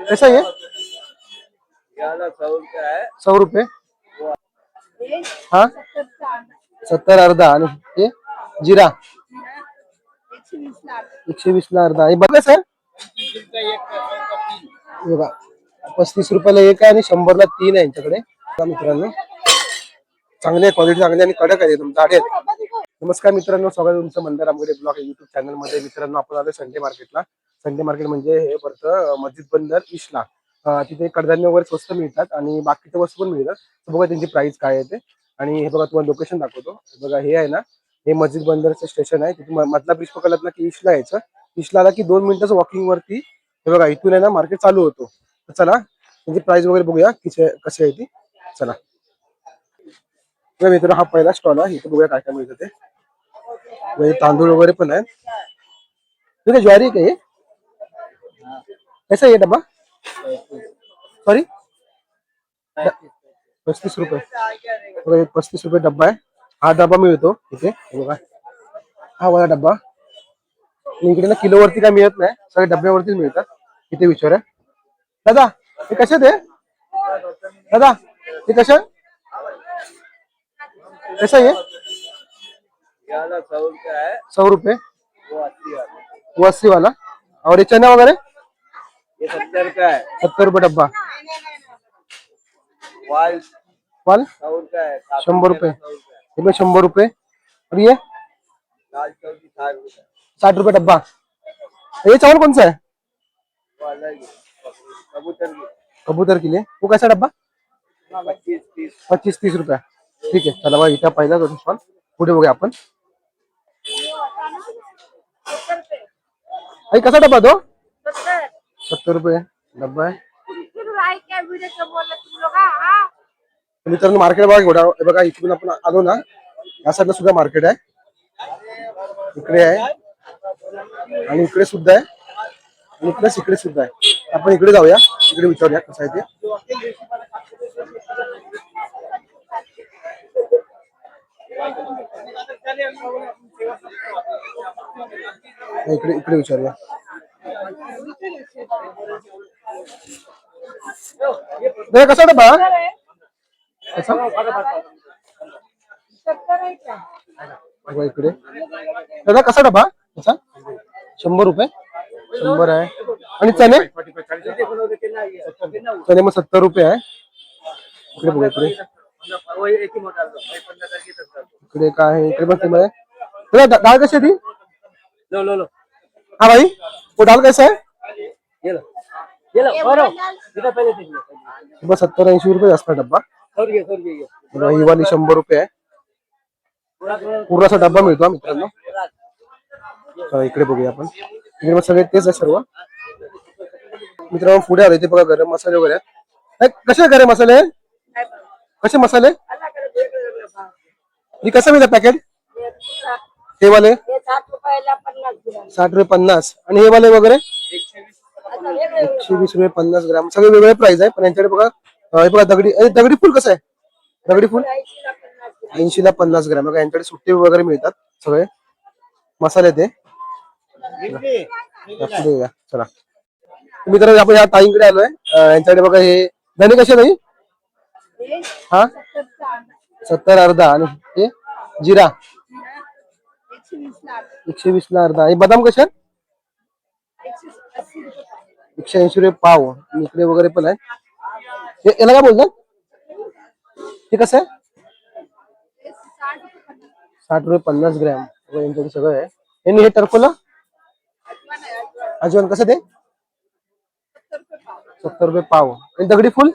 कैसा ये? 100 रुपये. हाँ 70 अर्धा. आणि हे जिरा 120ला अर्धा. हे बघा सर, बघा 35 रुपयाला एक आहे आणि 100ला 3 आहे यांच्याकडे. मित्रांनो चांगले क्वालिटी, चांगली आणि कडक आहे, एकदम जाडे आहेत. नमस्कार मित्रांनो, स्वागत आहे तुमचं Mandar Ambode blog YouTube channel मध्ये. मित्रांनो आपण आलो संडे मार्केटला. संडे मार्केट म्हणजे हे भरतं मस्जिद बंदर ईस्टला. तिथे कडधान्य वगैरे स्वस्त मिळतात आणि बाकीच्या वस्तू पण मिळतात. तर बघा त्यांची प्राइस काय आहे ते. आणि हे बघा तुम्हाला लोकेशन दाखवतो. बघा हे आहे ना, हे मस्जिद बंदरचं स्टेशन आहे. तिथे मधला ब्रिज पकडलात ना की ईस्टला यायचं. ईस्टला आला की 2 मिनिटाचं वॉकिंग वरती हे बघा इथून आहे ना मार्केट चालू होतो. तर चला त्यांची प्राइस वगैरे बघूया कशी आहे ती. चला मित्र, हा पहिला स्टॉल आहे. इथे बघूया काय काय मिळतं ते. तांदूळ वगैरे पण आहे. ठीक ज्वारी का ये? कैसा ये डब्बा? सॉरी 35 रुपये. 35 रुपये डब्बा आहे. हा डब्बा मिळतो इथे बघा, हा वाला डब्बा. इकडे ना किलोवरती काय मिळत नाही, सगळे डब्यावरतीच मिळतात. इथे विचारा दादा, हे कसे ते दादा, हे कशा कैसा ये? 100 रुपये. वो 80 वाला. और ये चना वगैरह ये 70 का है. 70 रुपये डब्बा. वाल वाल 100 का है. 100 रुपये. ये भी 100 रुपये. और ये दाल चावल की 60 रुपए. 60 रुपये डब्बा. ये चावल कौन सा है? वो अलग है. कबूतर की कबूतर के लिए वो कैसा डब्बा? 25-30. 25-30 रुपये. ठीक आहे, चला बघा इथं पहिला स्टॉल. पुढे बघूया आपण. आई कसा डब्बा तो? 70 रुपये डब्बा आहे. मित्रांनो मार्केट बघा एवढा. बघा इकडून आपण आलो ना, या साईडला सुद्धा मार्केट आहे. इकडे आहे आणि इकडे सुद्धा आहे आणि प्लस इकडे सुद्धा आहे. आपण इकडे जाऊया, इकडे विचारूया कसं आहे ते. इकडे इकडे विचारूया. कसा डबा? इकडे दादा कसा डबा कसा? 100 रुपये. 100 आहे. आणि चणे चणे मग 70 रुपये आहे. इकडे बघा इकडे इकडे काय आहे, इकडे बघ दाल कशी आहे ती? लो. हाँ भाई, वो दाल कैसा है? ये लो पहले देख लो. बस 70-80 रुपये असता डब्बा. ही वाली 100 रुपये आहे. पूर्णाचा डब्बा मिळतो मित्रांनो. इकडे बघूया आपण. इकडे मग सगळे तेच आहे सर्व. मित्रांनो पुढे आले ते बघा गरम मसाले वगैरे आहेत. कसे गरम मसाले? कसे मसाले? हे कसं मिळतं पॅकेट? हे वाले 60 रुपये 50. आणि हे वाले वगैरे 120 रुपये 50 ग्राम. सगळे वेगवेगळे प्राइस आहे. पण यांच्याकडे बघा हे बघा दगडी फुल कसं आहे? दगडी फुल 80ला 50 ग्राम. बघा यांच्याकडे सुट्टे वगैरे मिळतात सगळे मसाले ते. चला मित्रांनो आपण या ताईंकडे आलोय. यांच्याकडे बघा हे धने कसे नाही? हा 70 अर्धा. आणि हे जिरा 120ला अर्धा. हे बदाम कशा? 180 रुपये पाव. इकडे वगैरे पण आहे. याला काय बोलतात? हे कसं आहे? 60 रुपये 50 ग्रॅम. यांच्याकडे सगळं आहे. यांनी हे टरफला अजून कसं ते? 70 रुपये पाव. आणि दगडी फुल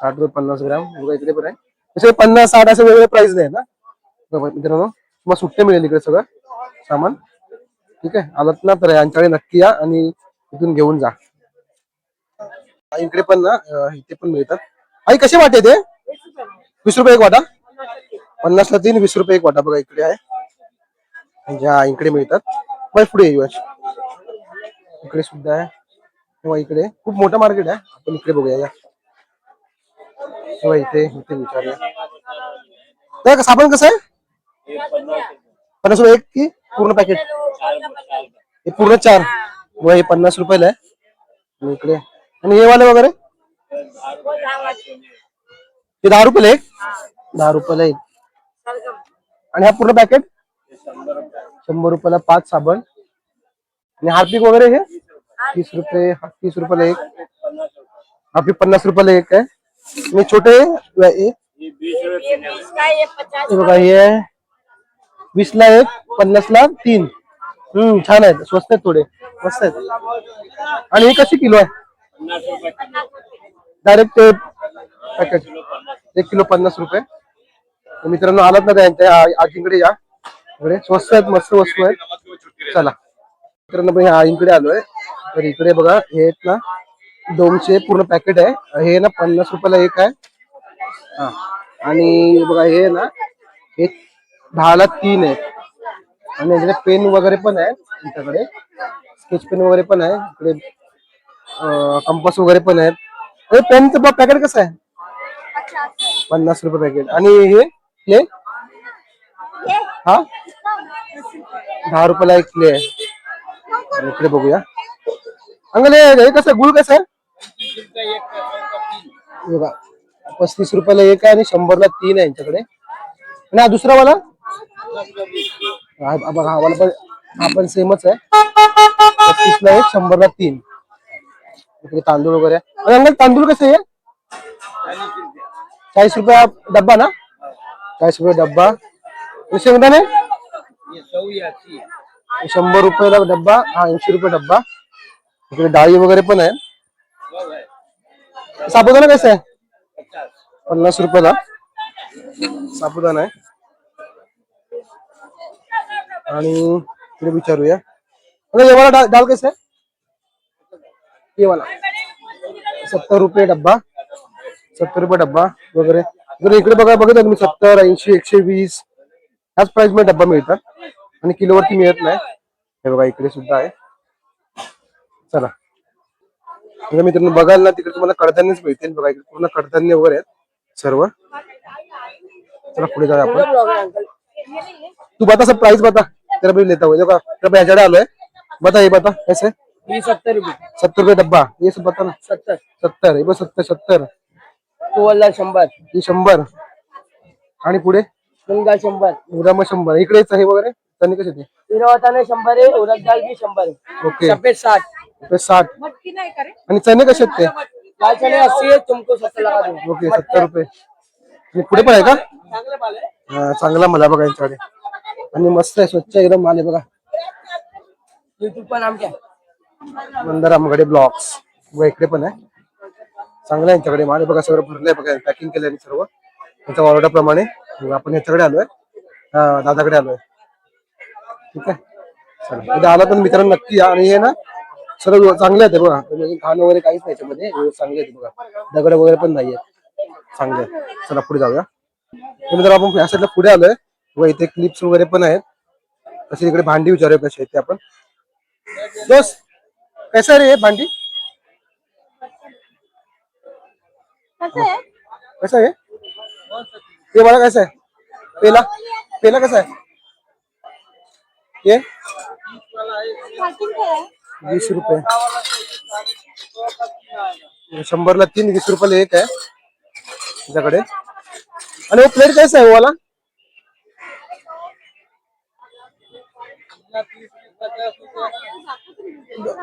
60 रुपये 50 ग्राम. बघा इकडे पण आहे. तसे 50-60 असे वेगवेगळे प्राइस नाही ना मित्रांनो. मग सुट्टे मिळेल इकडे सगळं सामान. ठीक आहे, आलात ना तर यांच्याकडे नक्की या आणि इथून घेऊन जा. इकडे पण ना इथे पण मिळतात. आई कसे वाटे ते? 20 रुपये एक वाटा. 50ला 3, 20 रुपये एक वाटा. बघा इकडे आहे, ज्या इकडे मिळतात. मग पुढे येऊ इकडे सुद्धा आहे. किंवा इकडे खूप मोठं मार्केट आहे. आपण इकडे बघूया या. किंवा इथे इथे विचारूया. साबण कसं आहे? 50 रुपये एक की पूर्ण पॅकेट? हे पूर्ण 4. व हे 50 रुपयाला आहे. आणि इकडे आणि हे वाले वगैरे हे 10 रुपयाला एक. 10 रुपयाला एक. आणि हा पूर्ण पॅकेट 100 रुपयाला 5 साबण. आणि हार्पिक वगैरे हे 30 रुपये. 30 रुपयाला एक. हार्पिक 50 रुपयाला एक आहे. आणि छोटे हे बघा हे आहे 20 ला एक 50 ला 3. छान आहेत, स्वस्त आहेत, थोडे मस्त आहेत. आणि हे कशी किलो आहे? डायरेक्ट पॅकेट 1 किलो 50 रुपये. तर मित्रांनो आलात ना त्यांच्या आजींकडे या, इकडे स्वस्त आहेत, मस्त वस्तू आहेत. चला मित्रांनो मी आजींकडे आलोय. तर इकडे बघा हे आहेत ना 200 पूर्ण पॅकेट आहे. हे ना 50 रुपयाला एक आहे. हा आणि बघा हे ना हे 10 ला 3 आहे. आणि याच्याकडे पेन वगैरे पण आहे, तुमच्याकडे स्केच पेन वगैरे पण आहे, इकडे कंपास वगैरे पण आहेत. पेनचं पॅकेट कसं आहे? 50 रुपये पॅकेट. आणि हे हा 10 रुपयाला एक प्ले आहे. आणि इकडे बघूया अंकल हे कसं गुळ कसं आहे? बघा 35 रुपयाला एक आहे आणि 100 ला 3 आहे यांच्याकडे. आणि हा दुसरा वाला बघा हा वाला पण हा पण सेमच आहे. 35 ला एक 100 ला 3. इकडे तांदूळ वगैरे. आणि अंकल तांदूळ कसे आहे? 40 रुपया डब्बा ना? 40 रुपये डब्बा. शेंगदाणे 100 रुपयाला डब्बा. हा 80 रुपये डब्बा. इकडे डाळी वगैरे पण आहे. साबुदाणा कसं आहे? 50 रुपयाला साबुदाणा आहे. आणि इकडे विचारूया ये वाला डाळ कैसे आहे? ये वाला 70 रुपये डब्बा. 70 रुपये डब्बा वगैरे. इकडे बघा बघितलं तुम्ही 70, 80, 120 ह्याच प्राइस मध्ये डब्बा मिळतात. आणि किलोवरती मिळत नाही. हे बघा इकडे सुद्धा आहे. चला मित्रांनो बघाल ना तिकडे तुम्हाला कडधान्यच मिळतील. बघा इकडे पूर्ण कडधान्य वगैरे आहेत सर्व. चला पुढे जाऊया आपण. तू बता सब प्राइस बता, तेरा भी लेता हुआ. देखो तेरा भी हजारा आलो है, बता ये बता कैसे? ये 70 रुपये. 70 रुपये डब्बा. ये सब बता ना. 70. 70 हे बघ 70. तो वाला 100. ही 100. आणि पुढे मुंगा 100. उद्या मग 100. इकडेच आहे वगैरे त्यांनी कसे ते हिरवताने 100 आहे. उडद डाळ बी 100 आहे. ओके. सफेद 60. रुपये 60. आणि चणे कसे आहेत ते? लाल चने 80 है, तुमको 70 लगा दूंगा. ओके 70 रुपये. आणि पुढे पण आहे का? चांगले माल आहे. हा, चांगला मला बघा यांच्याकडे. आणि मस्त आहे, स्वच्छ एकदम माल आहे बघा. YouTube पर नाम क्या? मंदार आमगडे ब्लॉग्स इकडे पण आहे. चांगलं आहे यांच्याकडे माल बघा. सगळं भरलंय बघा, पॅकिंग केलंय सर्व त्यांच्या ऑर्डर प्रमाणे. आपण याच्याकडे आलोय, दादाकडे आलोय. ठीक आहे चला उद्या आला तर मित्रांनो नक्की या. आणि हे ना सर्व चांगले आहेत बघा, म्हणजे घाण वगैरे काहीच नाही याच्यामध्ये, चांगले आहेत बघा. दगड वगैरे पण नाहीये, चांगले आहेत. चला पुढे जाऊया. मित्रांनो आपण या साईडला पुढे आलोय व इथे क्लिप्स वगैरे पण आहेत. तसे इकडे भांडी विचारूया कशी आहेत ते आपण. दोस्त कैसा रे भांडी? कैसा है ये वाला? कैसा है पेला? पेला कैसा है ये? 20 रुपये. 100 ला 3, 20 रुपयाला एक आहे तुझ्याकडे. आणि वो प्लेट कैसा है वो वाला?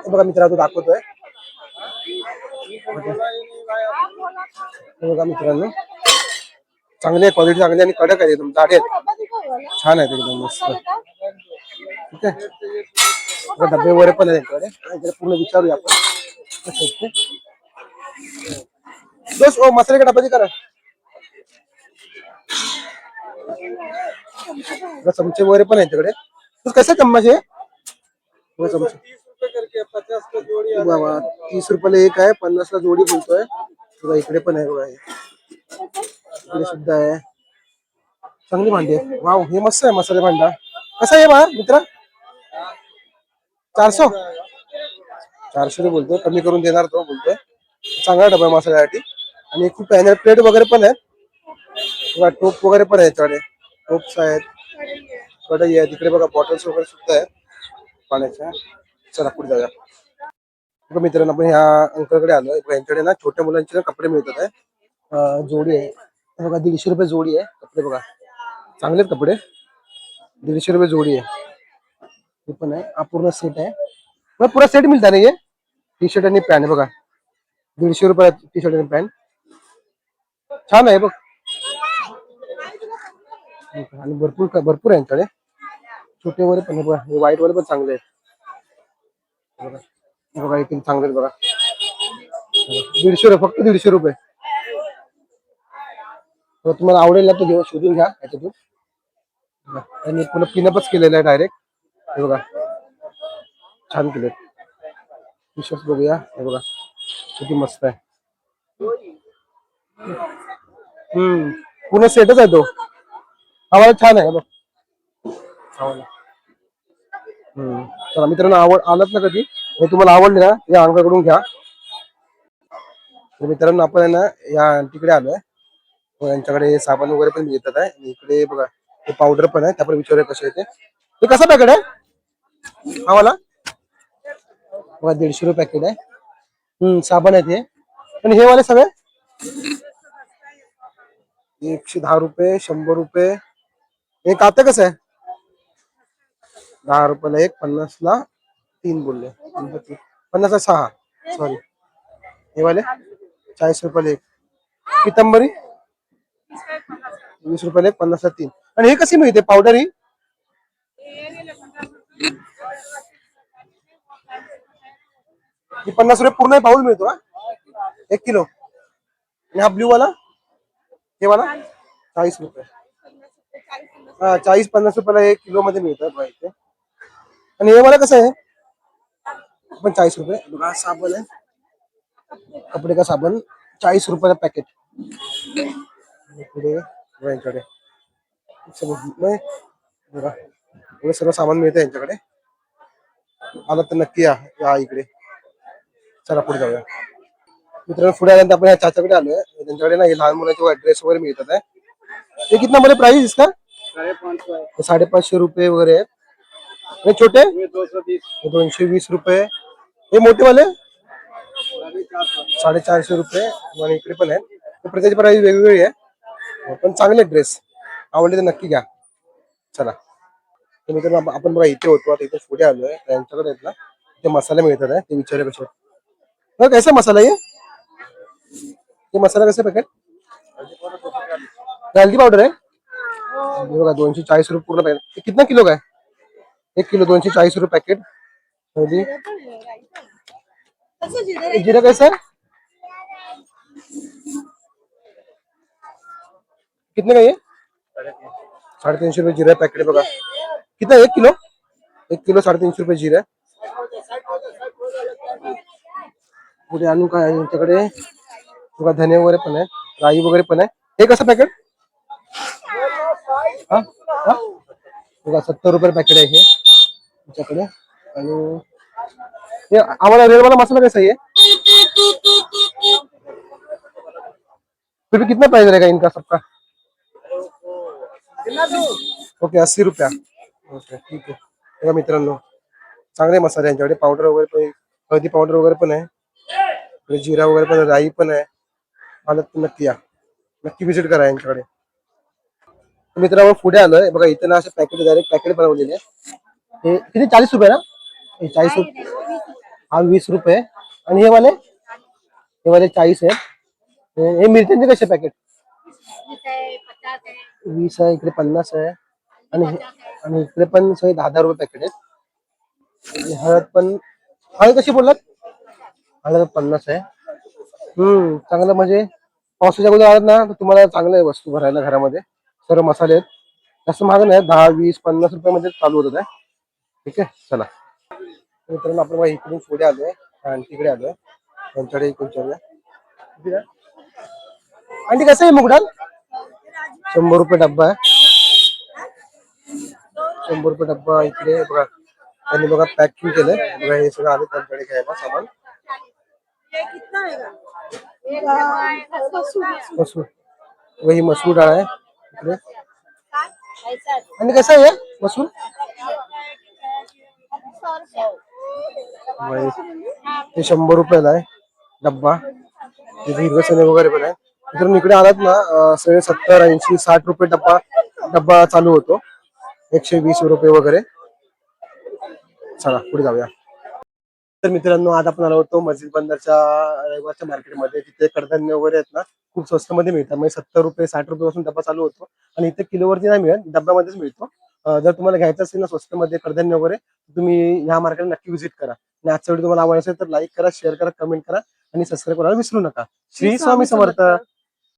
बघा मित्रांनो दाखवतोय. बघा मित्रांनो चांगली आहे, क्वालिटी चांगली आणि कडक आहे एकदम, जाडे आहेत, छान आहेत एकदम मस्त. ठीक आहे डबे वगैरे पण आहे त्यांच्याकडे. पूर्ण विचारूया आपण. दोस्त मसाले का डब्बा दिखा चमचे वगैरे पण आहे त्यांच्याकडे. कसे चम्मच आहे? चमचे 30 रुपयाला एक आहे, 50 ला जोडी बोलतोय. बघा इकडे पण आहे बघा, इकडे सुद्धा आहे. चांगली भांडी आहे. वाव हे मस्त आहे मसाले भांडा. कसा आहे बा मित्र? 400 बोलतोय, कमी करून देणार तो बोलतोय. चांगला डबा आहे मसाल्यासाठी. आणि खूप प्लेट वगैरे पण आहेत, टोप वगैरे पण आहे याच्याकडे. टोप्स आहेत, कढई आहे तिकडे बघा, बॉटल्स वगैरे सुद्धा आहेत पाण्याच्या. चला पुढे जाऊया. बघा मित्रांनो, आपण ह्या अंकलकडे आलोय. यांच्याकडे ना छोट्या मुलांचे ना कपडे मिळतात आहे. जोडी आहे हे बघा, 150 रुपये जोडी आहे कपडे. बघा चांगले कपडे, 150 रुपये जोडी आहे. हे पण आहे, हा पूर्ण सेट आहे. मग पुरा सेट मिळता ना हे, टी शर्ट आणि पॅन्ट बघा, 150 रुपये टी शर्ट आणि पॅन्ट. छान आहे बघ. आणि भरपूर भरपूर आहे यांच्याकडे. छोटे वगैरे पण आहे बघा, व्हाईट वाले पण चांगले आहेत बघा. बघा इथे चांगले आहेत बघा. 150 रुपये, फक्त 150 रुपये. तर तुम्हाला आवडेल ना, तो घेऊन शोधून घ्या याच्यातून. आणि पुन्हा पिनअपच केलेलं आहे डायरेक्ट. हे बघा छान केले टी शर्ट. बघूया हे बघा किती मस्त आहे. पुन्हा सेटच आहे तो. आवाज छान आहे बघ. चला मित्रांनो, आलात ना कधी, हे तुम्हाला आवडले ना या अंकाकडून घ्या. तर मित्रांनो, आपण आहे ना या आंटीकडे आलोय. यांच्याकडे साबण वगैरे पण मिळतात आहे. आणि इकडे बघा हे पावडर पण आहे. त्याकडे विचारूया कसे आहे ते. हे कसं पॅकेट आहे हा वाला? बघा 150 रुपये पॅकेट आहे. साबण आहे ते. आणि हे वाले सगळे 110 रुपये, 100 रुपये. हे कातं कसं आहे? 10 रुपयाला एक, 50 ला 3 बोलले, 50 ला 6. सॉरी, हे वाले 40 रुपयाला एक. पितांबरी 20 रुपयाला एक, 50 ला 3. आणि हे कशी मिळते पावडर ही? ही 50 रुपये पूर्ण पाऊल मिळतो हा, 1 किलो. आणि हा ब्ल्यू वाला, हे वाला 40 रुपये. हा 40-50 रुपयाला 1 किलो मध्ये मिळतात इथे. आणि हे वाला कसं आहे? पण 40 रुपये. बघा साबण आहे, कपडे का साबण 40 रुपयाला पॅकेट. पुढे यांच्याकडे बघा एवढं सगळं सामान मिळतं यांच्याकडे. आला तर नक्की या इकडे. चला पुढे जाऊया मित्रांनो. पुढे आल्यानंतर आपण या चाचाकडे आलोय. त्यांच्याकडे ना हे लहान मुलांचे ड्रेस वगैरे मिळतात आहे. ते कितना मध्ये प्राइस इसका? 550 रुपये वगैरे आहे. हे छोटे 220 रुपये. हे मोठे वाले 450 रुपये. आणि इकडे पण आहे. प्रत्येक प्राइस वेगवेगळी आहे, पण चांगले ड्रेस. आवडले तर नक्की घ्या. चला तर मित्रांनो, आपण बघा इथे होतो, आता इथे पुढे आलोय. त्यांच्याकडे आहेत ना ते मसाले मिळतात आहे. ते विचारे कसे कैसा मसाला ये मसाला कैसे पॅकेट? हल्दी पावडर आहे बघा, 240 रुपये पूर्ण पॅकेट. कितना किलो का है? 1 किलो 240 रुपये पॅकेट. हल्दी. जीरा कैसा है? कितने का ये? 350 रुपये जीरा पॅकेट बघा. कितना 1 किलो? 1 किलो 350 रुपये जीरा. पुढे आणून काय आहे यांच्याकडे बघा, धने वगैरे पण आहे, राई वगैरे पण आहे. हे कसं पॅकेट? बघा 70 रुपये पॅकेट आहे हे तुमच्याकडे. आणि ये आवाला रेड वाला मसाला कैसा है? फिर भी कितना प्राइस रहेगा इनका सबका? ओके 80 रुपया. ओके ठीक आहे. बघा मित्रांनो, चांगले मसाले यांच्याकडे. पावडर वगैरे पण, हळदी पावडर वगैरे पण आहे, जिरा वगैरे पण, राई पण आहे. आलं तर नक्की या, नक्की व्हिजिट करा यांच्याकडे. मित्रांनो पुढे आलोय बघा, इथे ना असे पॅकेट डायरेक्ट पॅकेट बनवलेले आहे. हे किती 40 रुपये ना? हे 40 रुपये, हा 20 रुपये. आणि हे वाले 40 आहे. हे मिरच्यांचे कसे पॅकेट? 20 आहे, इकडे 50 आहे. आणि इकडे पण सगळे 10-10 रुपये पॅकेट आहेत. आणि हळद पण, हळद कशी बोललात? हळद 50 आहे. चांगलं म्हणजे पावसाच्या अगोदर आलात ना तर तुम्हाला चांगलं आहे वस्तू भरायला घरामध्ये. सर्व मसाले आहेत, जास्त महाग नाही, 10, 20, 50 रुपयामध्ये चालू होत आहे. ठीक आहे चला मित्रांनो, आपण इकडून पुढे आलोय आणि तिकडे आलोय त्यांच्याकडे. इकडून चलूया. आणि कसं आहे मुगडाल? 100 रुपये डब्बा आहे. 100 रुपये डब्बा. इकडे बघा त्यांनी बघा पॅकिंग केलंय बघा. हे सगळं आले त्यांच्याकडे घ्यायला सामान. मसूर, वही मसूर डाळ आहे इकडे. आणि कसं आहे मसूर? बाई, हे 100 रुपयाला आहे डब्बा. इथे हिरवे चणे वगैरे पण आहे. मित्रांनो इकडे आलात ना सगळे 70, 80, 60 रुपये डब्बा डब्बा चालू होतो. 120 रुपये वगैरे. चला पुढे जाऊया. तर मित्रांनो आज आपण आलो होतो मस्जिद बंदरच्या रविवारच्या मार्केटमध्ये. तिथे कडधान्य वगैरे आहेत ना खूप स्वस्त मध्ये मिळतात. म्हणजे 70 रुपये 60 रुपये पासून डब्बा चालू होतो. आणि इथे किलोवरती नाही मिळत, डब्यामध्येच मिळतो. जर तुम्हाला घ्यायचं असेल ना स्वस्त मध्ये कडधान्य वगैरे, तुम्ही ह्या मार्केटला नक्की व्हिजिट करा. आणि आजचा व्हिडिओ तुम्हाला आवडला असेल तर लाईक करा, शेअर करा, कमेंट करा आणि सबस्क्राईब करायला विसरू नका. श्री स्वामी समर्थ.